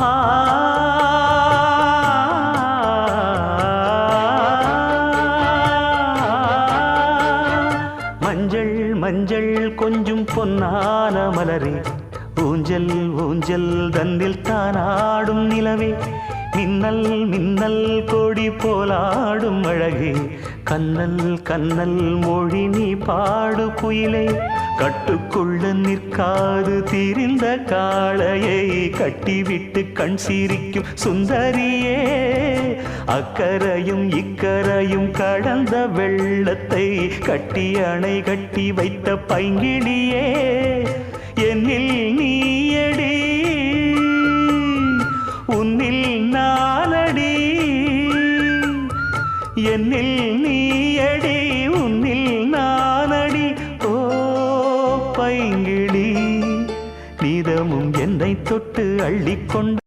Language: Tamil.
ஆ மஞ்சள் மஞ்சள் கொஞ்சம் பொன்னான மலரே, ஊஞ்சல் ஊஞ்சல் தன்னில் தானாடும் நிலவே, மின்னல் மின்னல் கொடி போலாடும் அழகே, கண்ணல் கண்ணல் மொழி நீ பாடு குயிலே, கட்டுக்குள்ள நிற்காது திரிந்த காளையை கட்டிவிட்டு கண் சிரிக்கும் சுந்தரியே, அக்கரையும் இக்கரையும் கடந்த வெள்ளத்தை கட்டி அணை கட்டி வைத்த பைங்கிளியே, என்னில் நீயடி உன்னில் நானடி, என்னில் நீயடி உன்னில் நானடி. ஓ பைங்கிளி, நீதமும் என்னை தொட்டு அள்ளிக்கொண்டு